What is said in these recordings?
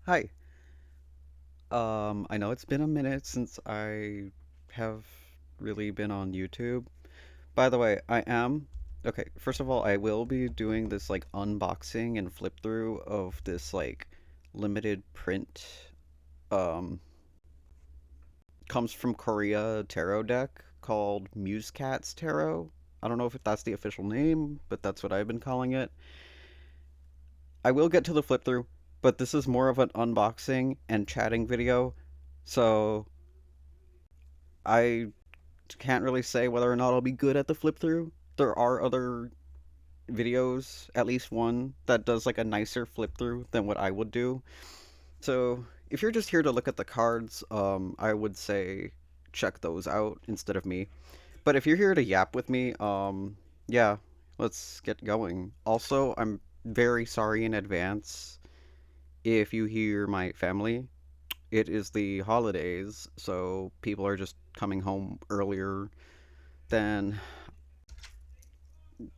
Hi. I know it's been a minute since I have really been on YouTube. By the way, okay, first of all, I will be doing this like unboxing and flip through of this like limited print um comes from Korea tarot deck called Muse Tarot. I don't know if that's the official name, but that's what I've been calling it. I will get to the flip through, but this is more of an unboxing and chatting video. So I can't really say whether or not I'll be good at the flip through. There are other videos, at least one, that does like a nicer flip through than what I would do. So if you're just here to look at the cards, I would say check those out instead of me. But if you're here to yap with me, yeah, let's get going. Also, I'm very sorry in advance if you hear my family. It is the holidays, so people are just coming home earlier than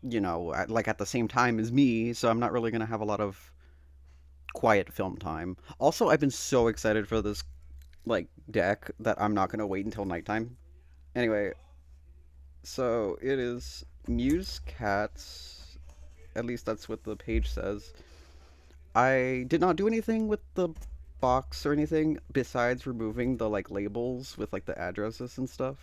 like at the same time as me, so I'm not really gonna have a lot of quiet film time. Also, I've been so excited for this like deck that I'm not gonna wait until nighttime. Anyway, so it is Muse Cats. At least that's what the page says. I did not do anything with the box or anything besides removing the like labels with like the addresses and stuff.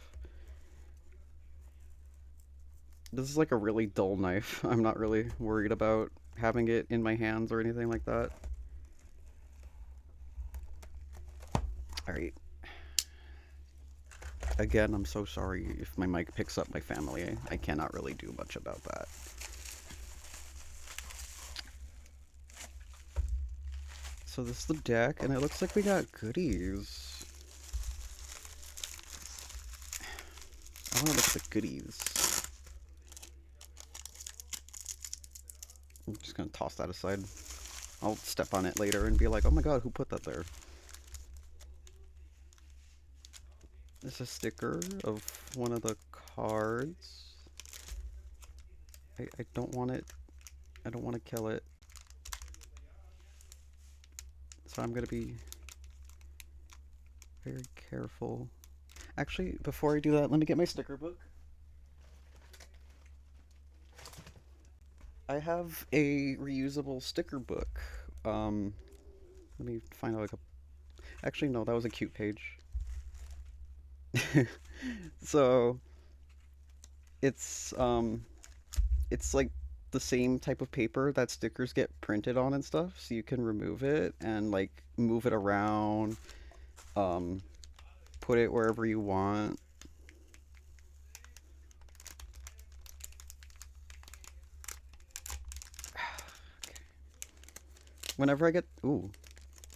This is like a really dull knife. I'm not really worried about having it in my hands or anything like that. Alright. Again, I'm so sorry if my mic picks up my family. I cannot really do much about that. So this is the deck, and it looks like we got goodies. I want to look at the goodies. I'm just gonna toss that aside. I'll step on it later and be like, oh my god, who put that there? It's a sticker of one of the cards. I don't want it. I don't want to kill it. So I'm gonna be very careful. Actually, before I do that, let me get my sticker book. I have a reusable sticker book. Um, Let me find out like a. Actually, no, that was a cute page. So it's it's like the same type of paper that stickers get printed on and stuff, so you can remove it and like move it around, um, put it wherever you want. Whenever I get ooh,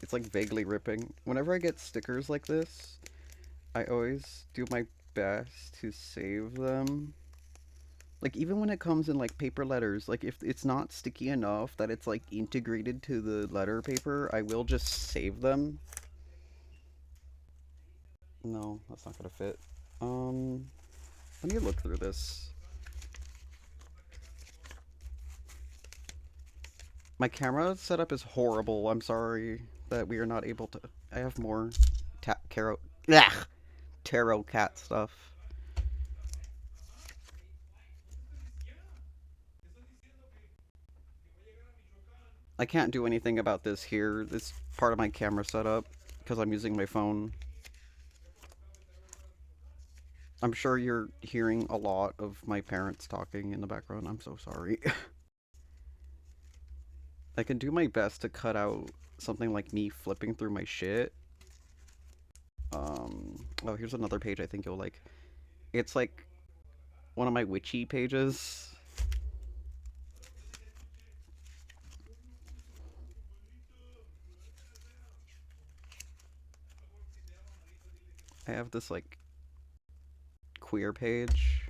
it's like vaguely ripping. Whenever I get stickers like this, I always do my best to save them. Like even when it comes in like paper letters, like if it's not sticky enough that it's like integrated to the letter paper, I will just save them. No, that's not gonna fit. Um, Let me look through this. My camera setup is horrible. I'm sorry that we are not able to. I have more tarot, tarot cat stuff. I can't do anything about this here. It's part of my camera setup because I'm using my phone. I'm sure you're hearing a lot of my parents talking in the background. I'm so sorry. I can do my best to cut out something like me flipping through my shit. Oh, here's another page I think you'll like. It's like one of my witchy pages. I have this like queer page.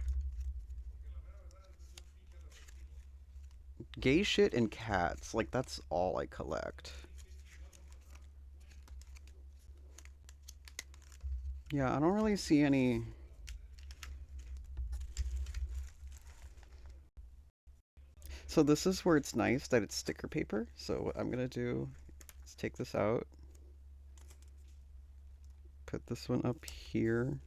Gay shit and cats. Like that's all I collect. Yeah, I don't really see any. So this is where it's nice that it's sticker paper. So what I'm gonna do is take this out. put this one up here.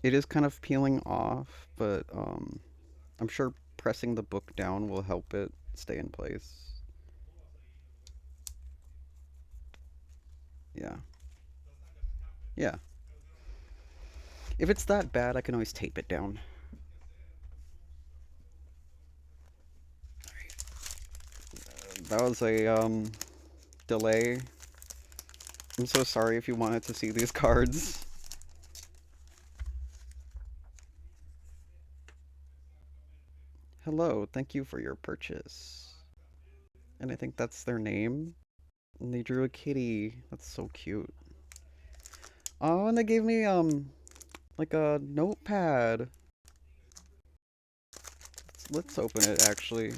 It is kind of peeling off, but I'm sure pressing the book down will help it stay in place. Yeah. Yeah. If it's that bad, I can always tape it down. That was a delay. I'm so sorry if you wanted to see these cards. Hello, thank you for your purchase. And I think that's their name. And they drew a kitty. That's so cute. Oh, and they gave me like a notepad. Let's open it actually.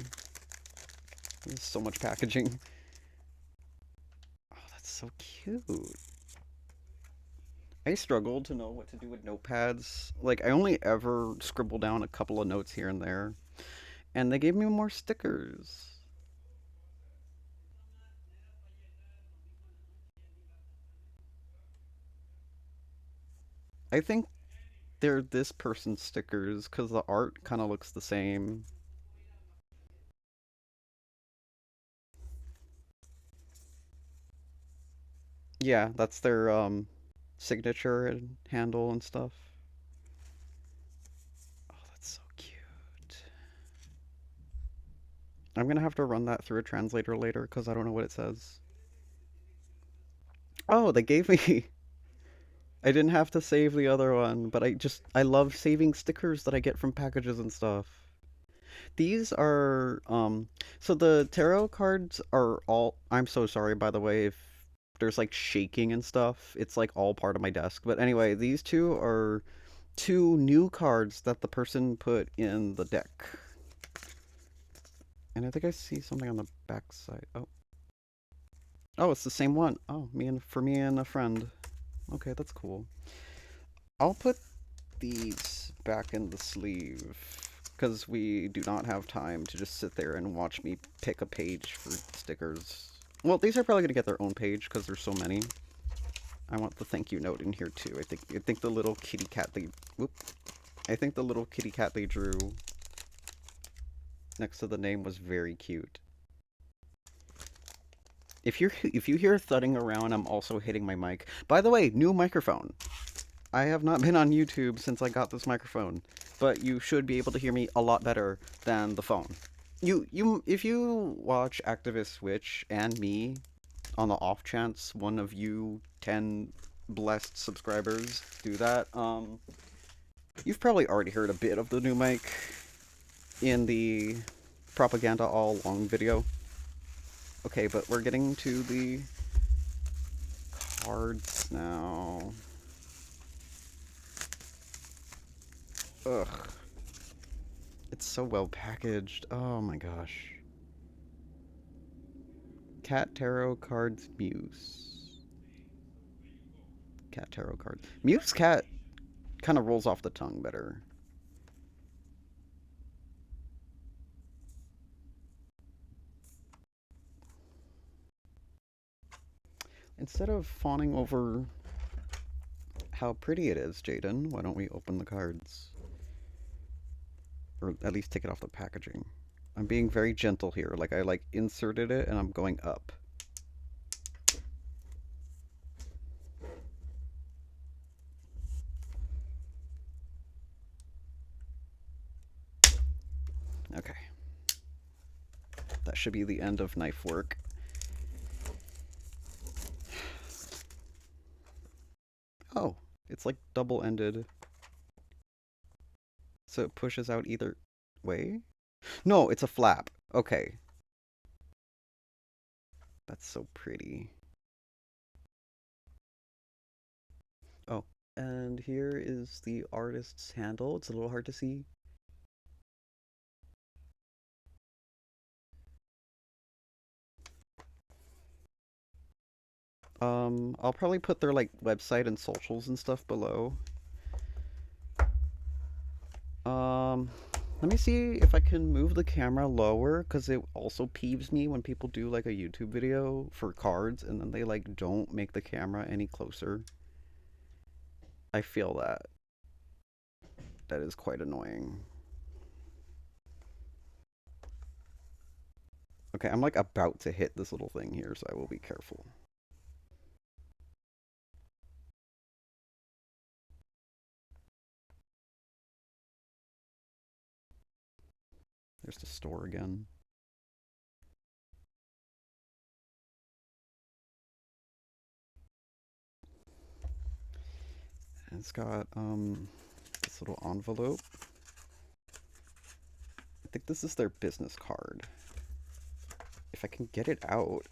There's so much packaging. Oh, that's so cute. I struggled to know what to do with notepads. Like, I only ever scribble down a couple of notes here and there. And they gave me more stickers. I think they're this person's stickers because the art kind of looks the same. Yeah, that's their signature and handle and stuff. Oh, that's so cute. I'm gonna have to run that through a translator later because I don't know what it says. Oh, they gave me. I didn't have to save the other one, but I love saving stickers that I get from packages and stuff. These are so the tarot cards are all I'm so sorry by the way if there's like shaking and stuff. It's like all part of my desk. But anyway, these two are two new cards that the person put in the deck. And I think I see something on the back side. Oh. Oh, it's the same one. Oh, me and a friend. Okay, that's cool. I'll put these back in the sleeve because we do not have time to just sit there and watch me pick a page for stickers. Well, these are probably going to get their own page because there's so many. I want the thank you note in here too. I think the little kitty cat I think the little kitty cat they drew next to the name was very cute. If you hear thudding around, I'm also hitting my mic. By the way, new microphone. I have not been on YouTube since I got this microphone, but you should be able to hear me a lot better than the phone. If you watch Activist Switch and me, on the off chance one of you 10 blessed subscribers do that, you've probably already heard a bit of the new mic in the propaganda all along video. Okay, but we're getting to the cards now. Ugh. It's so well packaged. Oh my gosh. Cat Tarot Cards Muse. Cat Tarot Cards. Muse Cat kind of rolls off the tongue better. Instead of fawning over how pretty it is, Jaden, why don't we open the cards? Or at least take it off the packaging. I'm being very gentle here. Like, I inserted it and I'm going up. Okay. That should be the end of knife work. Oh, it's like double-ended. So it pushes out either way? No, it's a flap. Okay. That's so pretty. Oh, and here is the artist's handle. It's a little hard to see. I'll probably put their like website and socials and stuff below. Um, Let me see if I can move the camera lower, because it also peeves me when people do like a YouTube video for cards and then they like don't make the camera any closer. I feel that. That is quite annoying. Okay, I'm like about to hit this little thing here, so I will be careful. There's the store again. And it's got this little envelope. I think this is their business card. If I can get it out.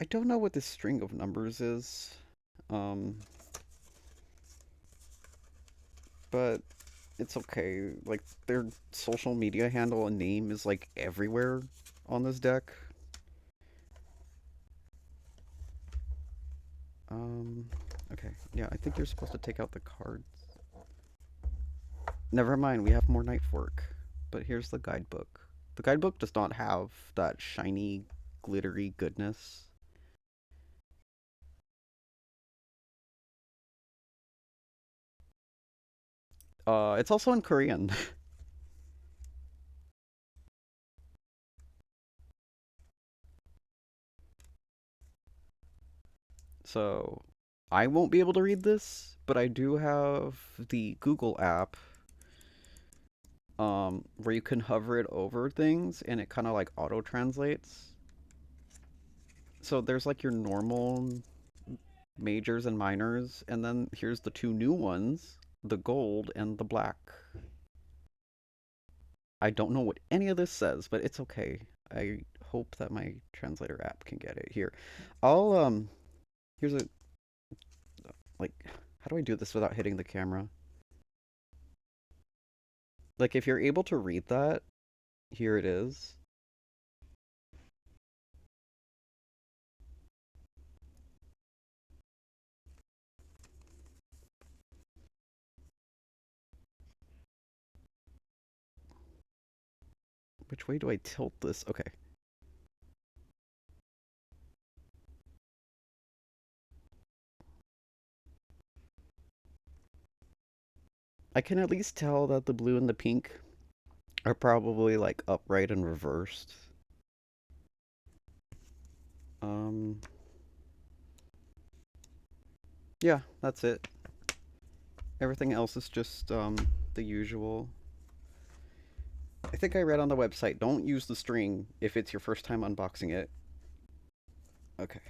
I don't know what this string of numbers is. Um, but it's okay. Like their social media handle and name is like everywhere on this deck. Um, okay. Yeah, I think you're supposed to take out the cards. Never mind, we have more knife work. But here's the guidebook. The guidebook does not have that shiny, glittery goodness. It's also in Korean. So I won't be able to read this, but I do have the Google app where you can hover it over things and it kind of like auto translates. So there's like your normal majors and minors, and then here's the two new ones, the gold and the black. I don't know what any of this says, but it's okay. I hope that my translator app can get it. Here, I'll here's a like how do I do this without hitting the camera? Like if you're able to read that, here it is. Which way do I tilt this? Okay. I can at least tell that the blue and the pink are probably like upright and reversed. Um, yeah, that's it. Everything else is just the usual. I think I read on the website, don't use the string if it's your first time unboxing it. Okay.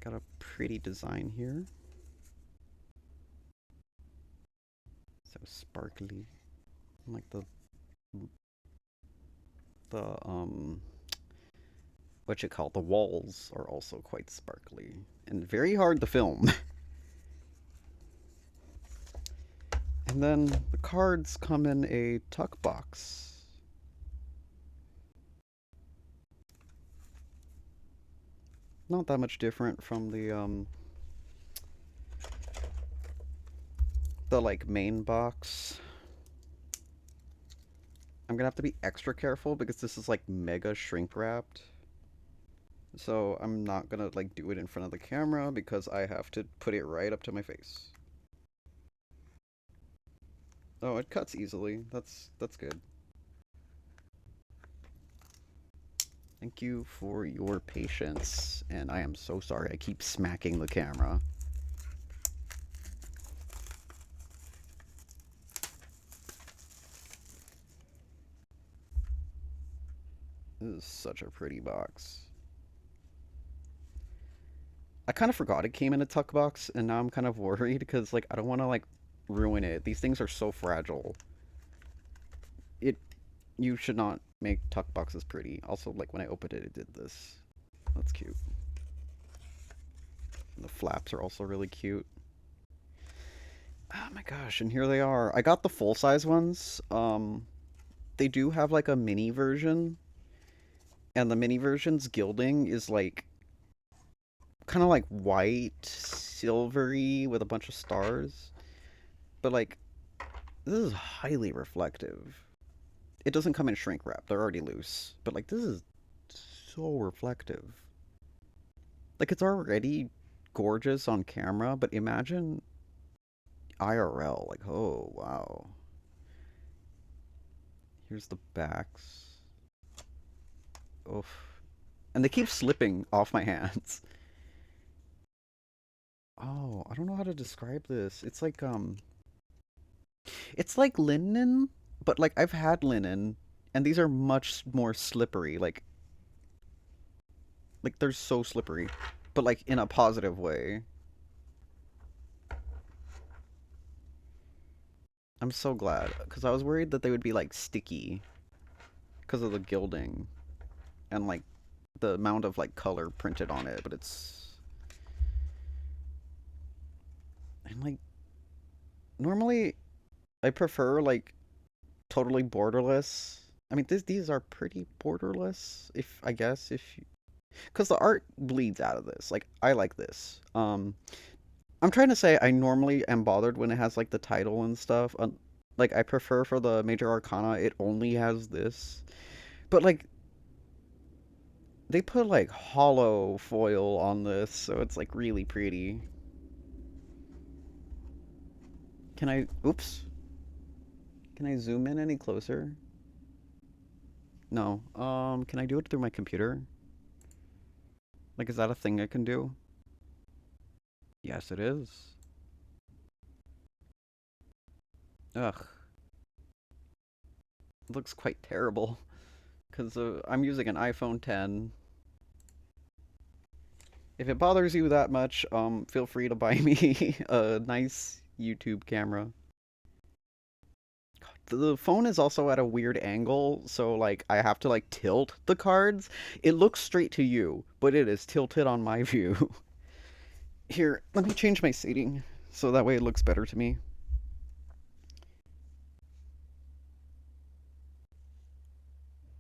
Got a pretty design here. So sparkly. Like the what you call the walls are also quite sparkly and very hard to film. And then the cards come in a tuck box. Not that much different from the like main box. I'm gonna have to be extra careful because this is like mega shrink wrapped. So I'm not gonna like do it in front of the camera because I have to put it right up to my face. Oh, it cuts easily. That's good. Thank you for your patience, and I am so sorry I keep smacking the camera. This is such a pretty box. I kind of forgot it came in a tuck box, and now I'm kind of worried because like I don't want to like ruin it. These things are so fragile. It You should not make tuck boxes pretty. Also, like when I opened it, it did this. That's cute. And the flaps are also really cute. Oh my gosh, and here they are. I got the full size ones. they do have like a mini version, and the mini version's gilding is like kind of like white, silvery with a bunch of stars. But like this is highly reflective. It doesn't come in shrink wrap. They're already loose. But like this is so reflective. Like it's already gorgeous on camera, but imagine IRL. Like, oh wow. Here's the backs. Oof. And they keep slipping off my hands. Oh, I don't know how to describe this. It's like linen, but like I've had linen and these are much more slippery. Like they're so slippery, but like in a positive way. I'm so glad because I was worried that they would be like sticky because of the gilding and like the amount of like color printed on it, but it's and like normally I prefer like totally borderless. I mean, these are pretty borderless, if I guess if because the art bleeds out of this. Like I like this. I'm trying to say I normally am bothered when it has like the title and stuff. Like I prefer for the major arcana it only has this, but like they put like hollow foil on this, so it's like really pretty. Can I? Oops. Can I zoom in any closer? No. Can I do it through my computer? Like, is that a thing I can do? Yes, it is. Ugh, it looks quite terrible. Because I'm using an iPhone 10. If it bothers you that much, feel free to buy me a nice YouTube camera. The phone is also at a weird angle, so like I have to like tilt the cards. It looks straight to you, but it is tilted on my view. Here, let me change my seating so that way it looks better to me.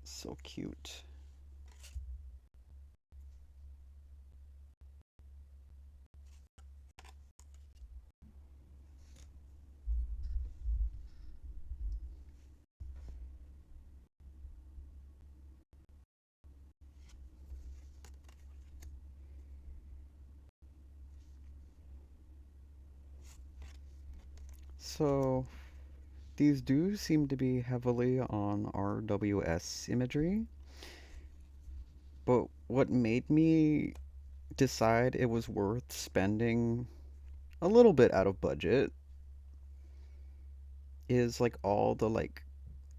So cute. So these do seem to be heavily on RWS imagery, but what made me decide it was worth spending a little bit out of budget is like all the like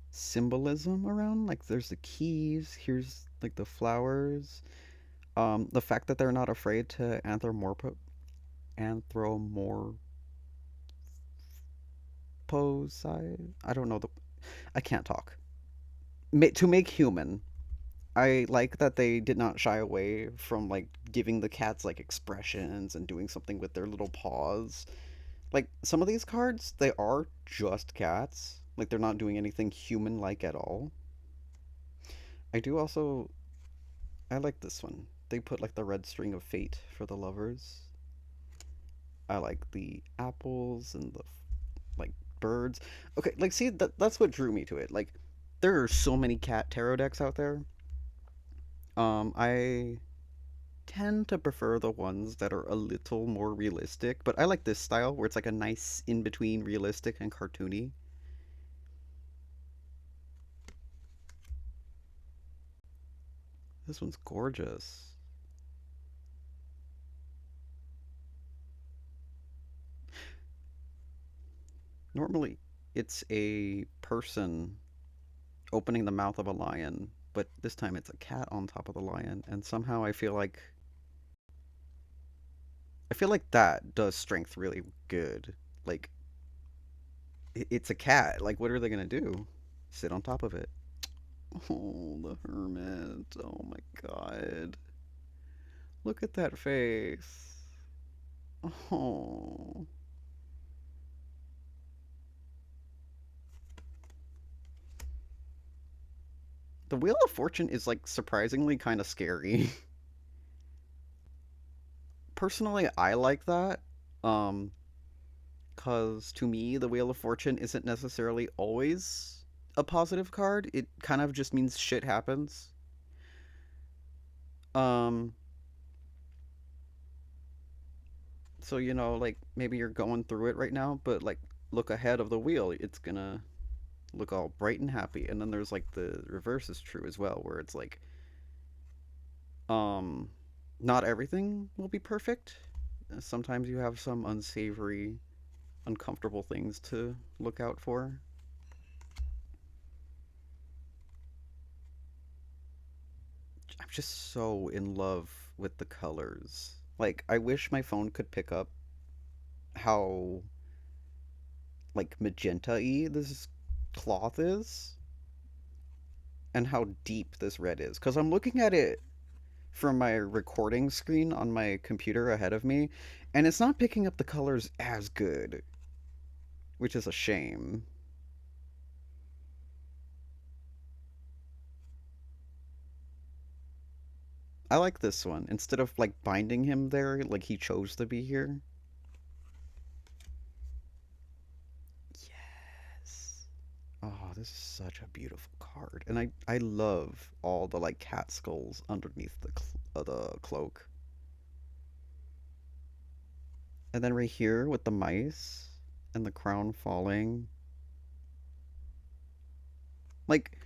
symbolism around. Like there's the keys, here's like the flowers, the fact that they're not afraid to anthropomorphize. I don't know the I can't talk. To make human. I like that they did not shy away from like giving the cats like expressions and doing something with their little paws. Like some of these cards, they are just cats. Like they're not doing anything human like at all. I do also I like this one. They put like the red string of fate for the lovers. I like the apples and the like birds. Okay, like see that's what drew me to it. Like there are so many cat tarot decks out there. I tend to prefer the ones that are a little more realistic, but I like this style where it's like a nice in between realistic and cartoony. This one's gorgeous. Normally, it's a person opening the mouth of a lion, but this time it's a cat on top of the lion, and somehow I feel like that does strength really good. Like it's a cat. Like what are they gonna do? Sit on top of it? Oh, the hermit. Oh my god. Look at that face. Oh. The Wheel of Fortune is like surprisingly kind of scary. Personally, I like that. Um, because to me, the Wheel of Fortune isn't necessarily always a positive card. It kind of just means shit happens. Um, so like maybe you're going through it right now, but like look ahead of the wheel, it's gonna look all bright and happy. And then there's like the reverse is true as well, where it's like, um, not everything will be perfect. Sometimes you have some unsavory, uncomfortable things to look out for. I'm just so in love with the colors. Like, I wish my phone could pick up how like magenta-y this cloth is and how deep this red is. Because I'm looking at it from my recording screen on my computer ahead of me, and it's not picking up the colors as good, which is a shame. I like this one. Instead of like binding him there, like he chose to be here. Yes. Oh, this is such a beautiful card, and I love all the like cat skulls underneath the cloak, and then right here with the mice and the crown falling. Like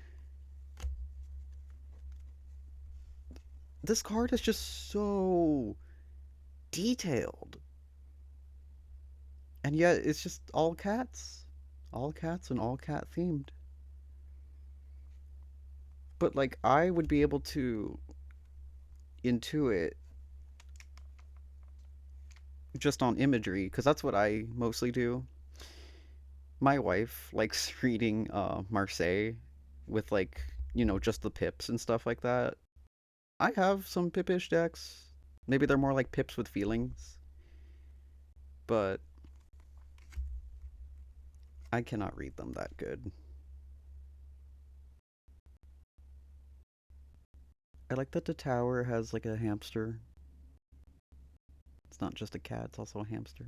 this card is just so detailed, and yet it's just all cats and all cat themed. But like I would be able to intuit just on imagery because that's what I mostly do. My wife likes reading Marseille with like just the pips and stuff like that. I have some pipish decks. Maybe they're more like pips with feelings, but I cannot read them that good. I like that the tower has like a hamster. It's not just a cat, it's also a hamster.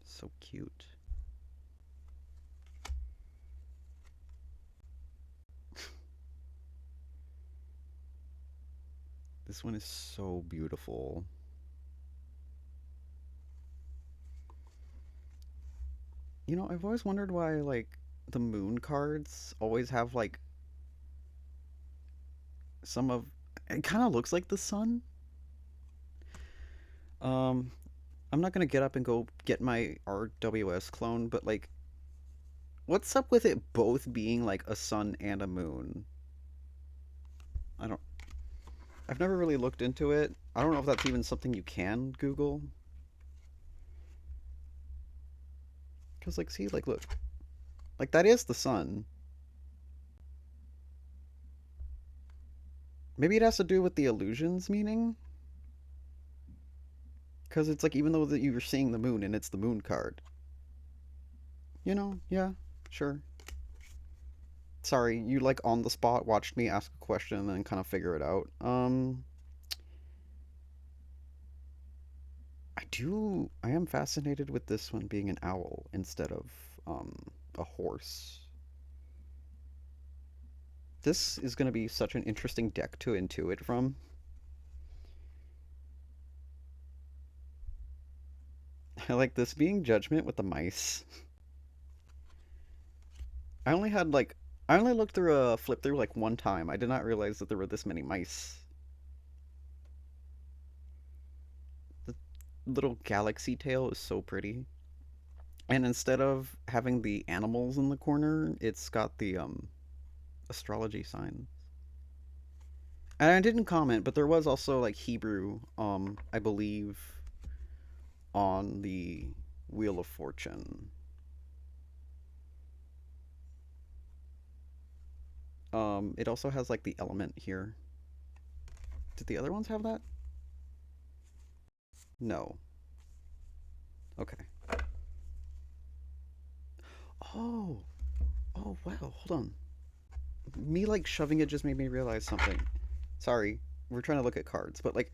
So cute. This one is so beautiful. I've always wondered why like the moon cards always have like some of it kind of looks like the sun. Um I'm not going to get up and go get my RWS clone, but like what's up with it both being like a sun and a moon? I don't I've never really looked into it. I don't know if that's even something you can Google. Cuz like see like look. Like that is the sun. Maybe it has to do with the illusions meaning? Cuz it's like even though that you're seeing the moon and it's the moon card. Yeah, sure. Sorry, you like on the spot watched me ask a question and then kind of figure it out. I am fascinated with this one being an owl instead of a horse. This is going to be such an interesting deck to intuit from. I like this being judgment with the mice. I only had like I only looked through a flip through like one time. I did not realize that there were this many mice. The little galaxy tail is so pretty. And instead of having the animals in the corner, it's got the astrology sign. And I didn't comment, but there was also like Hebrew, I believe, on the Wheel of Fortune. It also has like the element here. Did the other ones have that? No. Okay. Oh, oh wow, hold on. Me like shoving it just made me realize something. Sorry, we're trying to look at cards, but like,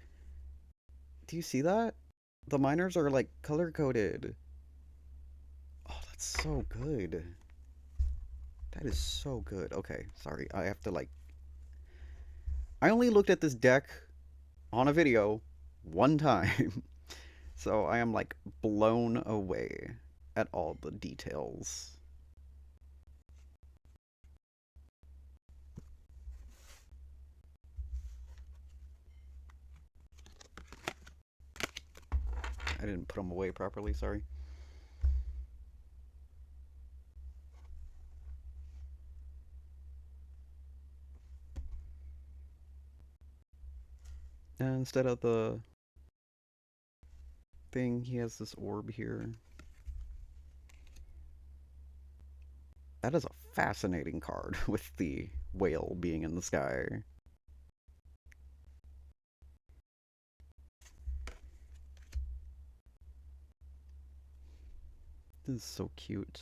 do you see that? The minors are like color coded. Oh, that's so good. That is so good. Okay, sorry. I have to like. I only looked at this deck on a video one time. So I am like blown away at all the details. I didn't put them away properly, sorry. And instead of the thing, he has this orb here. That is a fascinating card with the whale being in the sky. This is so cute.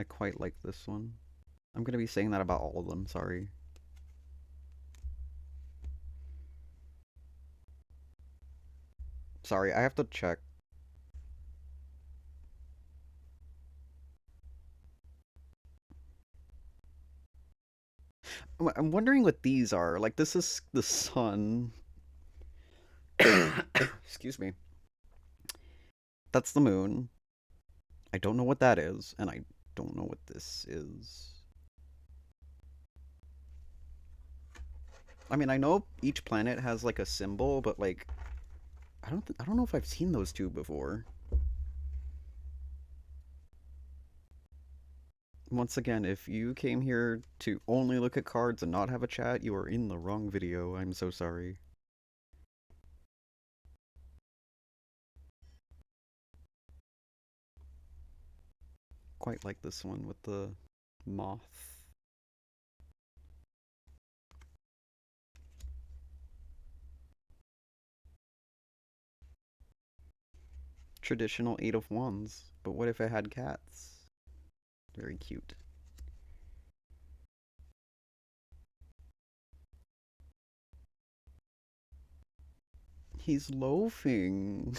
I quite like this one. I'm gonna be saying that about all of them, sorry. Sorry, I have to check. I'm wondering what these are. Like, this is the sun. Excuse me. That's the moon. I don't know what that is, and I don't know what this is. I mean, I know each planet has like a symbol, but like I don't know if I've seen those two before. Once again, if you came here to only look at cards and not have a chat, you are in the wrong video. I'm so sorry. Quite like this one with the moth. Traditional Eight of Wands, but what if it had cats? Very cute. He's loafing.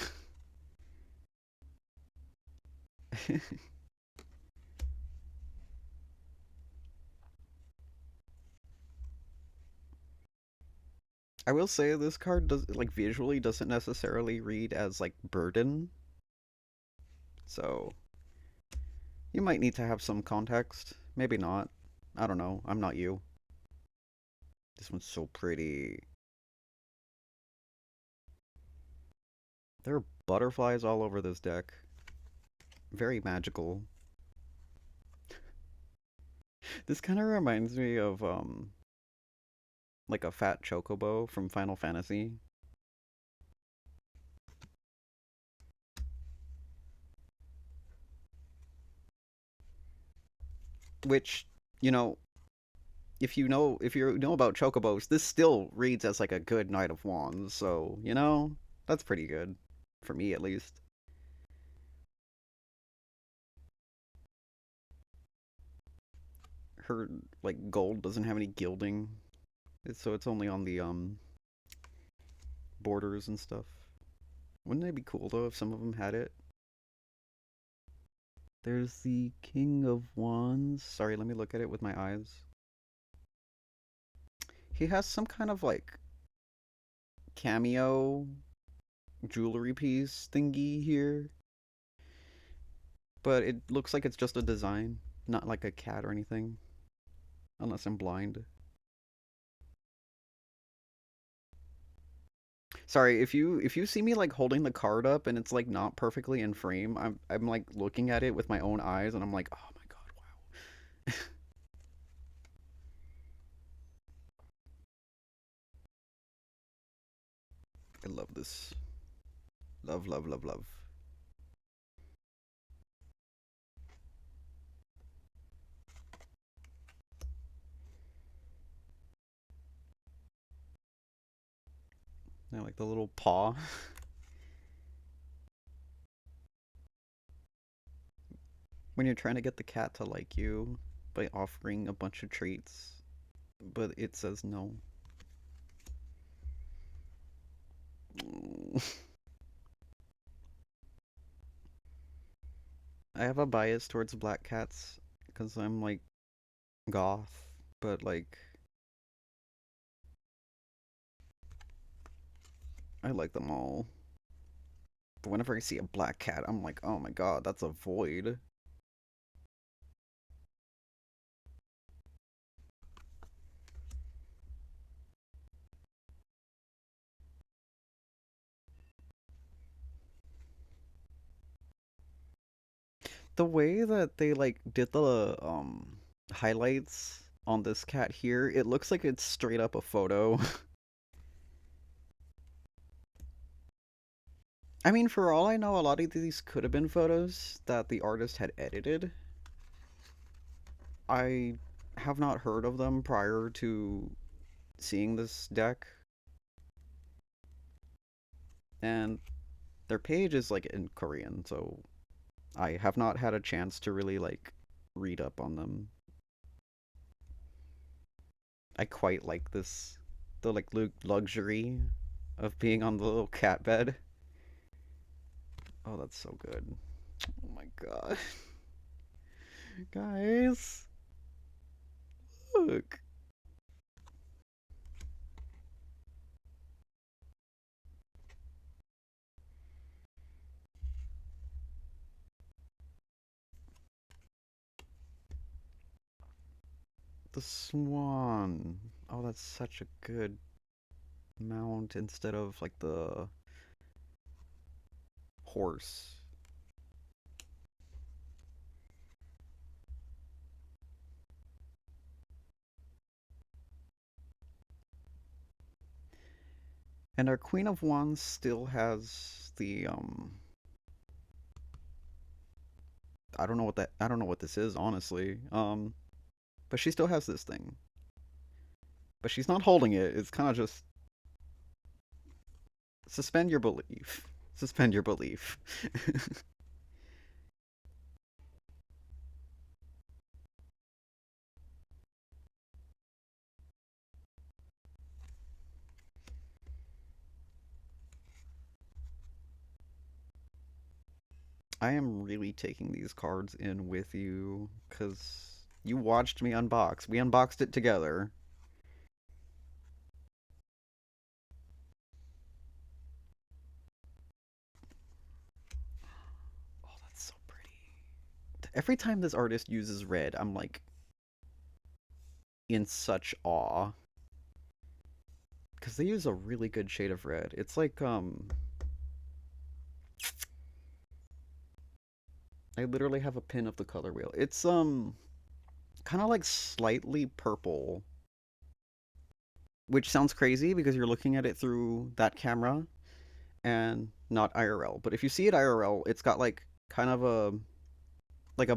I will say this card does like visually doesn't necessarily read as like burden, so you might need to have some context. Maybe not. I don't know. I'm not you. This one's so pretty. There are butterflies all over this deck. Very magical. This kind of reminds me of like a fat chocobo from Final Fantasy, which, you know, if you know about chocobos, this still reads as like a good Knight of Wands, so, you know, that's pretty good for me at least. Her like gold doesn't have any gilding, so it's only on the borders and stuff. Wouldn't it be cool though if some of them had it? There's the King of Wands. Sorry, let me look at it with my eyes. He has some kind of like cameo jewelry piece thingy here, but it looks like it's just a design, not like a cat or anything, unless I'm blind. Sorry, if you see me like holding the card up and it's like not perfectly in frame, I'm like looking at it with my own eyes and I'm like, "Oh my God, wow." I love this. Love, love, love, love. I like the little paw. When you're trying to get the cat to like you by offering a bunch of treats, but it says no. I have a bias towards black cats because I'm like goth, but like I like them all. But whenever I see a black cat, I'm like, oh my god, that's a void. The way that they like did the highlights on this cat here, it looks like it's straight up a photo. I mean, for all I know, a lot of these could have been photos that the artist had edited. I have not heard of them prior to seeing this deck, and their page is like in Korean, so I have not had a chance to really like read up on them. I quite like this, the like luxury of being on the little cat bed. Oh, that's so good. Oh my god. Guys, look. The swan. Oh, that's such a good mount instead of like the horse. And our Queen of Wands still has the I don't know what this is, honestly. But she still has this thing. But she's not holding it. It's kind of just suspend your belief. Suspend your belief. I am really taking these cards in with you because you watched me unbox. We unboxed it together. Oh, that's so pretty. Every time this artist uses red, I'm like in such awe because they use a really good shade of red. It's like I literally have a pin of the color wheel. It's kind of like slightly purple, which sounds crazy because you're looking at it through that camera and not IRL. But if you see it IRL, it's got like kind of a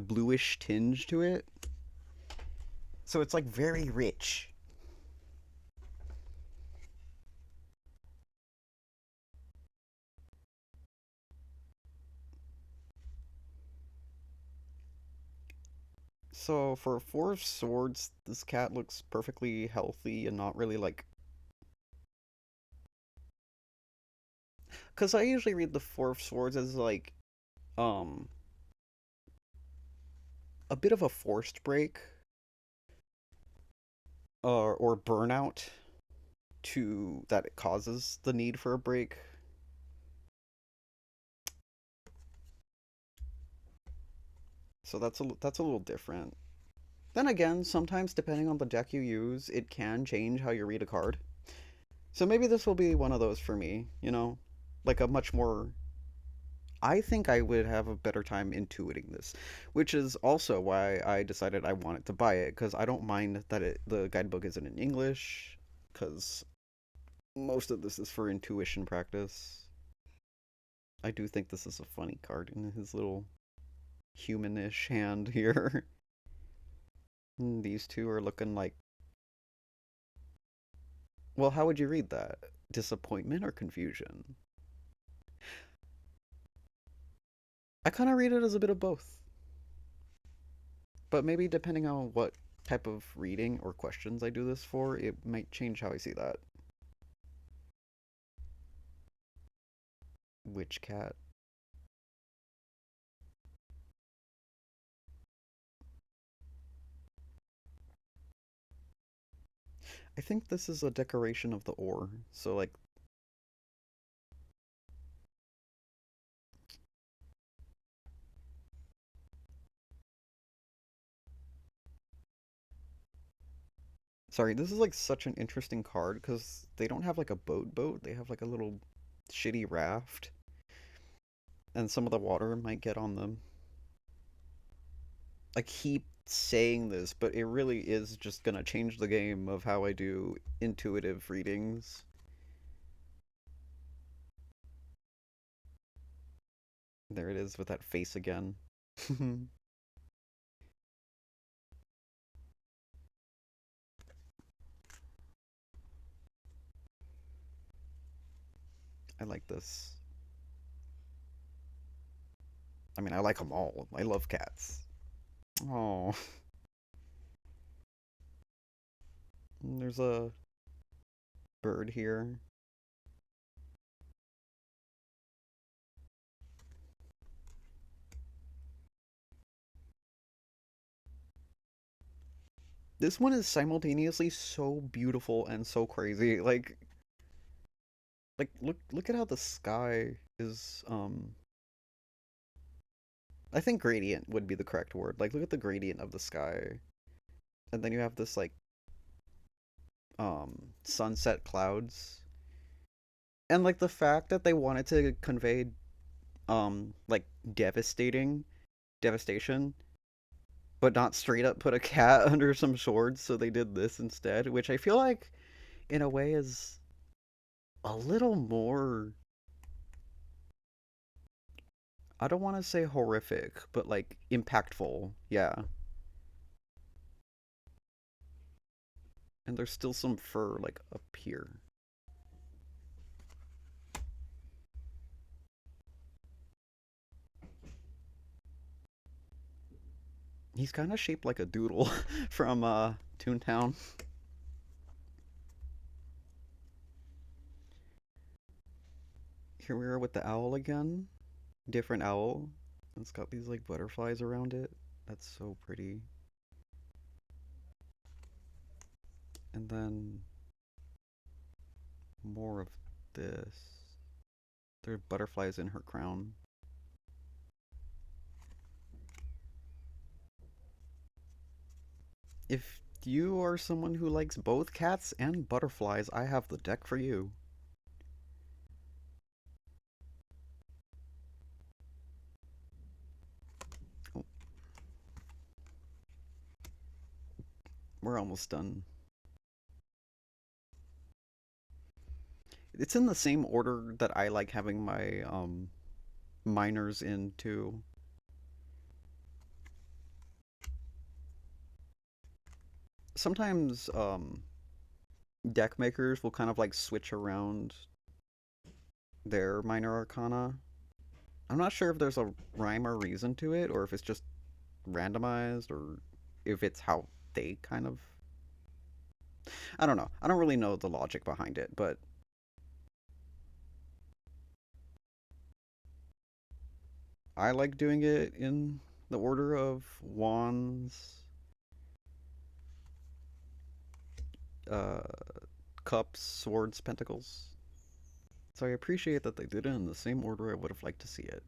bluish tinge to it. So it's like very rich. So for Four of Swords, this cat looks perfectly healthy and not really like. Because I usually read the Four of Swords as like um a bit of a forced break or burnout to that it causes the need for a break. So that's a little different. Then again, sometimes depending on the deck you use, it can change how you read a card. So maybe this will be one of those for me, like a much more. I think I would have a better time intuiting this, which is also why I decided I wanted to buy it because I don't mind that the guidebook isn't in English because most of this is for intuition practice. I do think this is a funny card in his little humanish hand here. These two are looking like. Well, how would you read that? Disappointment or confusion? I kind of read it as a bit of both. But maybe depending on what type of reading or questions I do this for, it might change how I see that. Which cat? I think this is a decoration of the ore. So, like, sorry, this is like such an interesting card because they don't have like a boat. They have like a little shitty raft, and some of the water might get on them. I keep saying this, but it really is just gonna change the game of how I do intuitive readings. There it is with that face again. I like this. I mean, I like them all. I love cats. Oh, there's a bird here. This one is simultaneously so beautiful and so crazy. Like look at how the sky is I think gradient would be the correct word. Like look at the gradient of the sky. And then you have this like sunset clouds. And like the fact that they wanted to convey like devastation, but not straight up put a cat under some swords, so they did this instead, which I feel like in a way is a little more, I don't want to say horrific, but like impactful. Yeah. And there's still some fur like up here. He's kind of shaped like a doodle from Toontown. Here we are with the owl again. Different owl. It's got these like butterflies around it. That's so pretty. And then more of this. There are butterflies in her crown. If you are someone who likes both cats and butterflies, I have the deck for you. Oh, we're almost done. It's in the same order that I like having my miners in too. Sometimes deck makers will kind of like switch around their minor arcana. I'm not sure if there's a rhyme or reason to it, or if it's just randomized, or if it's how they kind of. I don't know. I don't really know the logic behind it, but I like doing it in the order of wands, uh, cups, swords, pentacles. So I appreciate that they did it in the same order I would have liked to see it.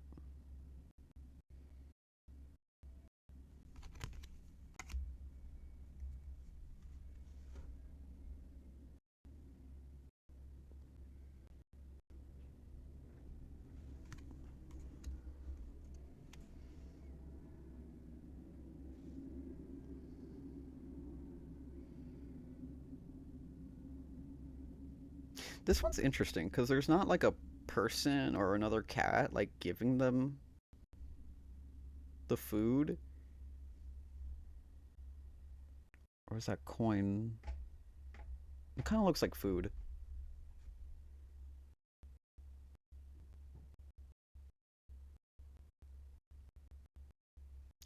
This one's interesting because there's not like a person or another cat like giving them the food. Or is that coin? It kind of looks like food.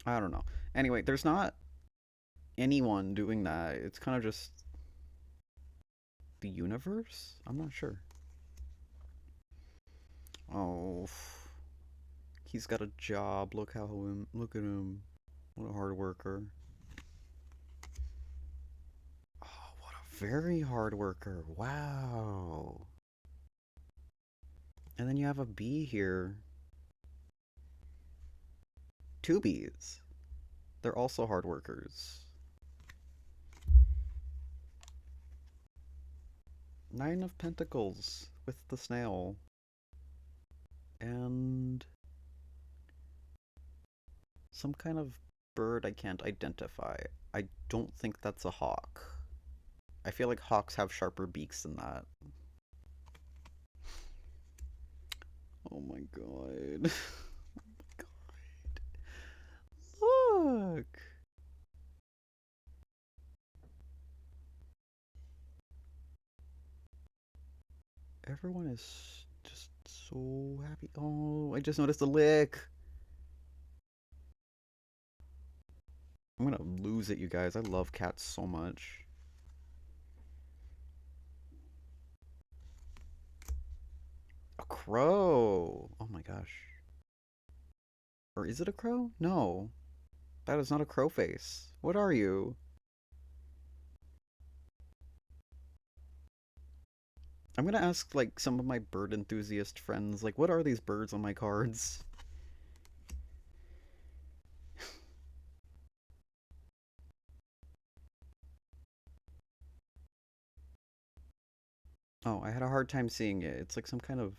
I don't know. Anyway, there's not. anyone doing that. It's kind of just the universe? I'm not sure. Oh, he's got a job. Look at him. What a hard worker. Oh, what a very hard worker. Wow. And then you have a bee here. Two bees. They're also hard workers. Nine of Pentacles with the snail. And some kind of bird I can't identify. I don't think that's a hawk. I feel like hawks have sharper beaks than that. Oh my god. Look! Everyone is just so happy. Oh, I just noticed a lick. I'm gonna lose it, you guys. I love cats so much. A crow! Oh my gosh. Or is it a crow? No. That is not a crow face. What are you? I'm gonna ask, like, some of my bird enthusiast friends, like, what are these birds on my cards? Oh, I had a hard time seeing it. It's like some kind of...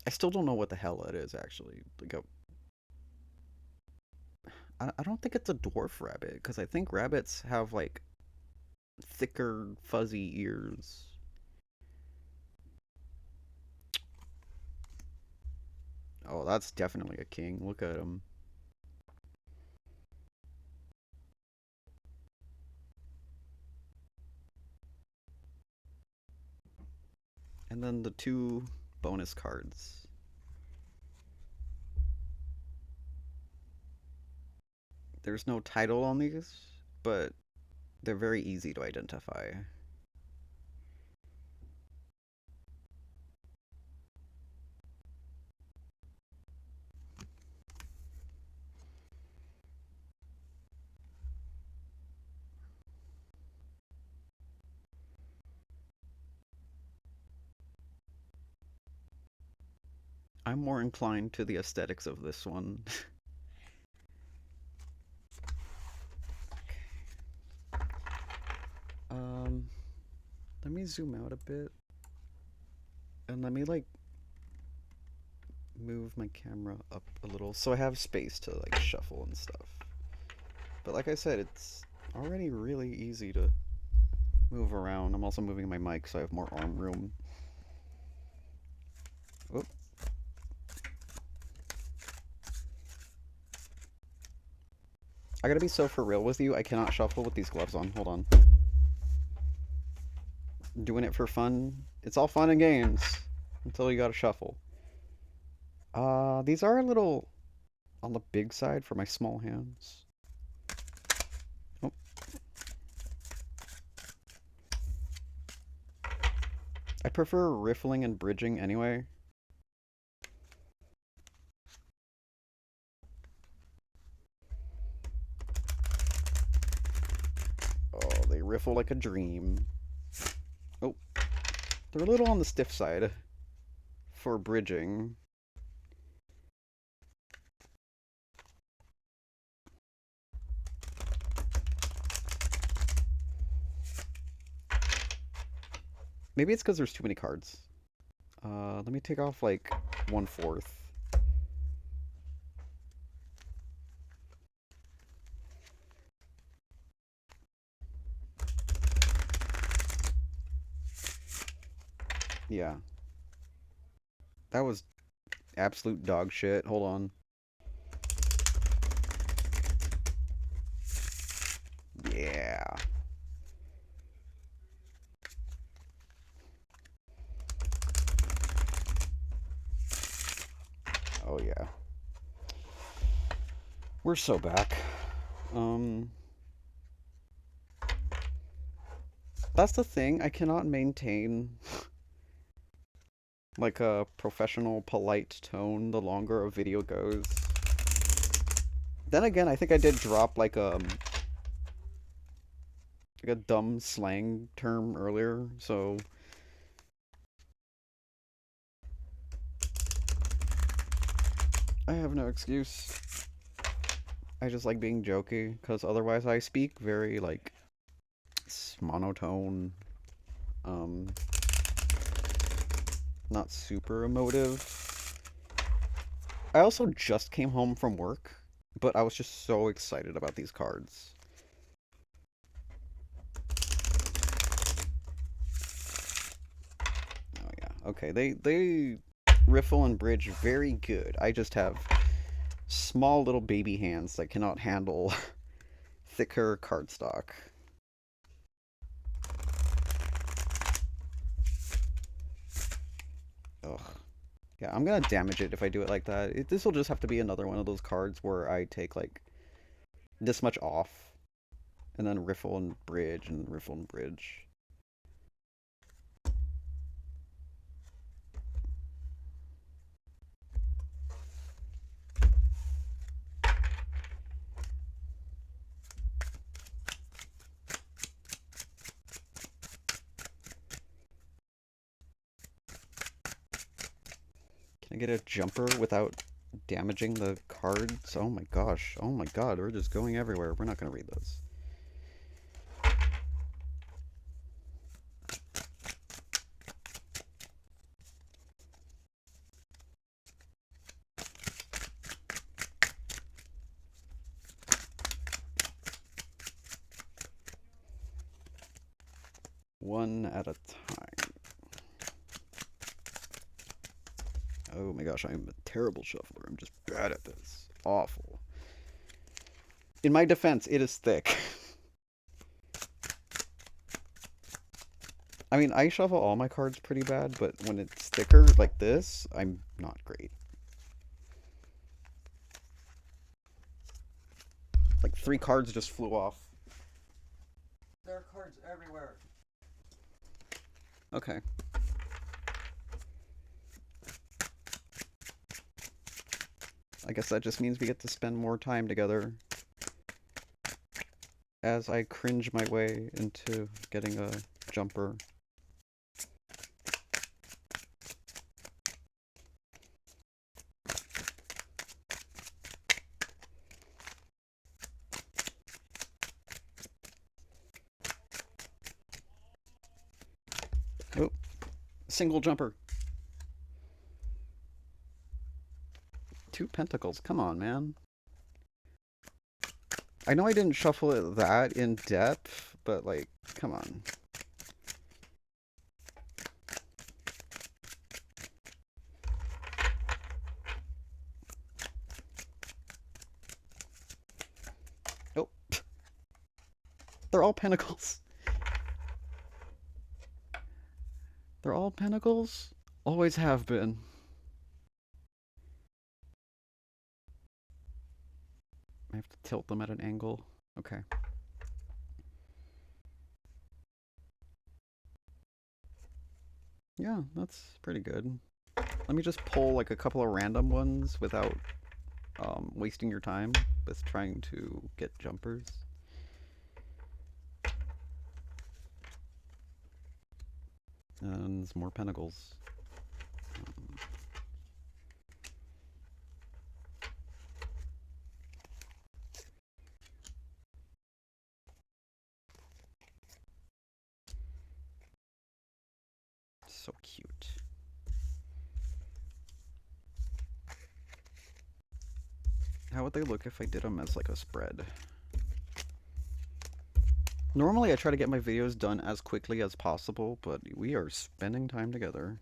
I still don't know what the hell it is, actually. Like I don't think it's a dwarf rabbit, because I think rabbits have, like, thicker, fuzzy ears. Oh, that's definitely a king. Look at him. And then the two bonus cards. There's no title on these, but they're very easy to identify. I'm more inclined to the aesthetics of this one. um, let me zoom out a bit. And let me, like, move my camera up a little so I have space to, like, shuffle and stuff. But like I said, it's already really easy to move around. I'm also moving my mic so I have more arm room. Whoop. I gotta be so for real with you, I cannot shuffle with these gloves on. Hold on. Doing it for fun. It's all fun and games until you gotta shuffle. These are a little on the big side for my small hands. Oh. I prefer riffling and bridging anyway. Oh, they riffle like a dream. Oh, they're a little on the stiff side for bridging. Maybe it's because there's too many cards. Let me take off like 1/4. Yeah. That was absolute dog shit. Hold on. Yeah. Oh yeah. We're so back. Um, that's the thing. I cannot maintain like a professional, polite tone the longer a video goes. Then again, I think I did drop like a dumb slang term earlier, so I have no excuse. I just like being jokey because otherwise I speak very like monotone, um, not super emotive. I also just came home from work, but I was just so excited about these cards. Oh yeah, okay. They riffle and bridge very good. I just have small little baby hands that cannot handle thicker cardstock. Ugh. Yeah, I'm gonna damage it if I do it like that. This will just have to be another one of those cards where I take like this much off and then riffle and bridge and riffle and bridge. Can I get a jumper without damaging the cards? Oh my gosh. Oh my god, we're just going everywhere. We're not gonna read those. One at a time. Oh my gosh, I'm a terrible shuffler. I'm just bad at this. Awful. In my defense, it is thick. I mean, I shuffle all my cards pretty bad, but when it's thicker like this, I'm not great. Like 3 cards just flew off. There are cards everywhere. Okay. I guess that just means we get to spend more time together as I cringe my way into getting a jumper. Oh, single jumper. 2 pentacles. Come on, man. I know I didn't shuffle it that in depth, but like, come on. Oh, they're all pentacles. They're all pentacles? Always have been. I have to tilt them at an angle. Okay. Yeah, that's pretty good. Let me just pull like a couple of random ones without wasting your time with trying to get jumpers. And there's more pentacles. So cute. How would they look if I did them as like a spread? Normally I try to get my videos done as quickly as possible, but we are spending time together.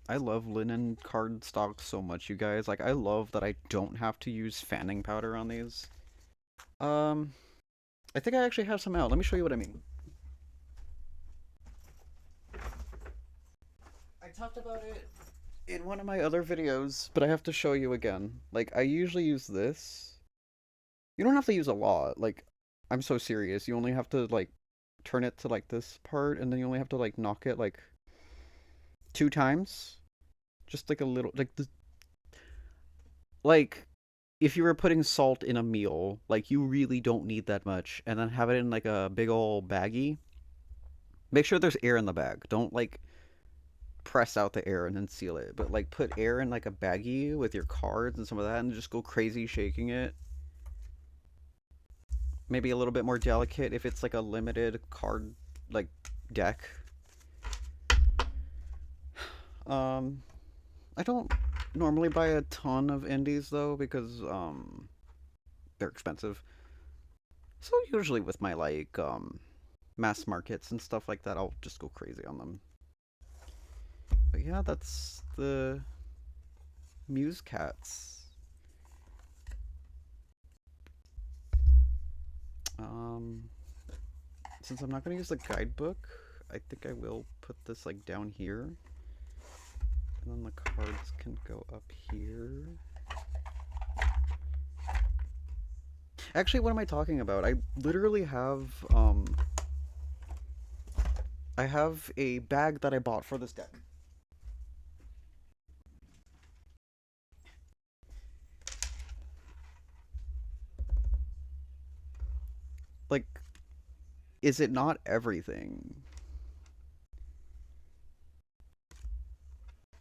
I love linen cardstock so much, you guys. Like, I love that I don't have to use fanning powder on these. Um, I think I actually have some out. Let me show you what I mean. I talked about it in one of my other videos, but I have to show you again. Like, I usually use this. You don't have to use a lot. Like, I'm so serious. You only have to, like, turn it to, like, this part, and then you only have to, like, knock it, like, 2 times. Just, like, a little, like, like, if you were putting salt in a meal, like, you really don't need that much, and then have it in, like, a big old baggie. Make sure there's air in the bag. Don't, like, press out the air and then seal it, but, like, put air in, like, a baggie with your cards and some of that, and just go crazy shaking it. Maybe a little bit more delicate if it's, like, a limited card, like, deck. Um, I don't normally buy a ton of indies though because they're expensive. So usually with my like mass markets and stuff like that, I'll just go crazy on them. But yeah, that's the Muse cats. Um, since I'm not gonna use the guidebook, I think I will put this like down here, and then the cards can go up here. Actually, what am I talking about? I literally have I have a bag that I bought for this deck. Like, is it not everything?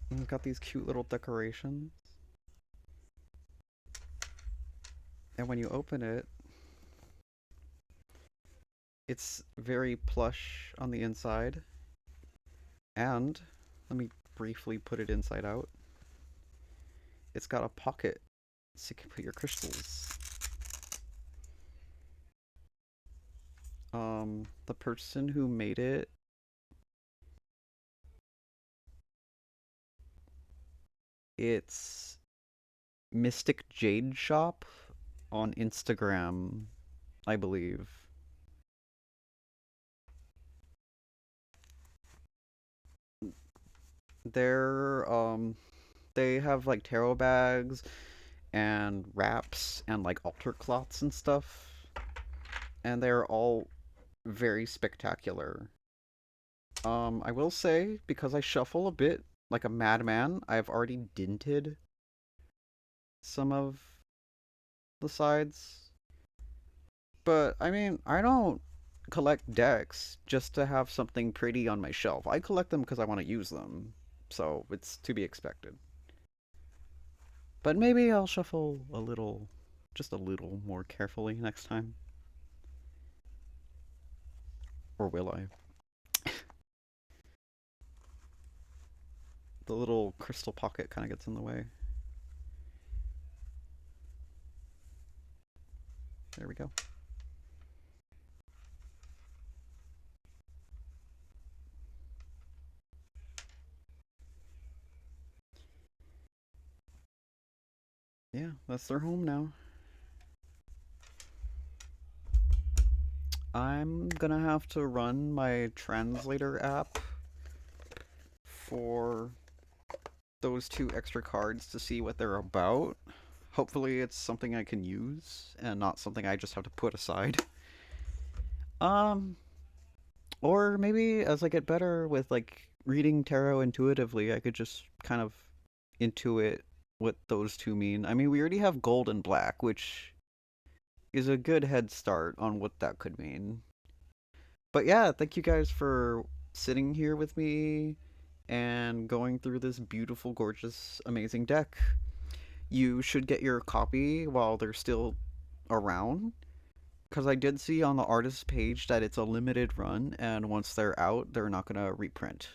And it's got these cute little decorations. And when you open it, it's very plush on the inside. And let me briefly put it inside out. It's got a pocket so you can put your crystals. The person who made it, it's Mystic Jade Shop on Instagram, I believe. They're they have like tarot bags and wraps and like altar cloths and stuff, and they're all very spectacular. I will say, because I shuffle a bit like a madman, I've already dinted some of the sides. But I mean, I don't collect decks just to have something pretty on my shelf. I collect them because I want to use them, so it's to be expected. But maybe I'll shuffle a little, just a little more carefully next time. Or will I? The little crystal pocket kind of gets in the way. There we go. Yeah, that's their home now. I'm gonna have to run my translator app for those 2 extra cards to see what they're about. Hopefully it's something I can use and not something I just have to put aside. Um, or maybe as I get better with like reading tarot intuitively, I could just kind of intuit what those two mean. I mean, we already have gold and black, which is a good head start on what that could mean. But yeah, thank you guys for sitting here with me and going through this beautiful, gorgeous, amazing deck. You should get your copy while they're still around. Because I did see on the artist's page that it's a limited run, and once they're out, they're not going to reprint.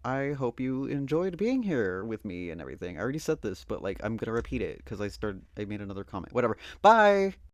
I hope you enjoyed being here with me and everything. I already said this, but like I'm gonna repeat it because I made another comment. Whatever. Bye.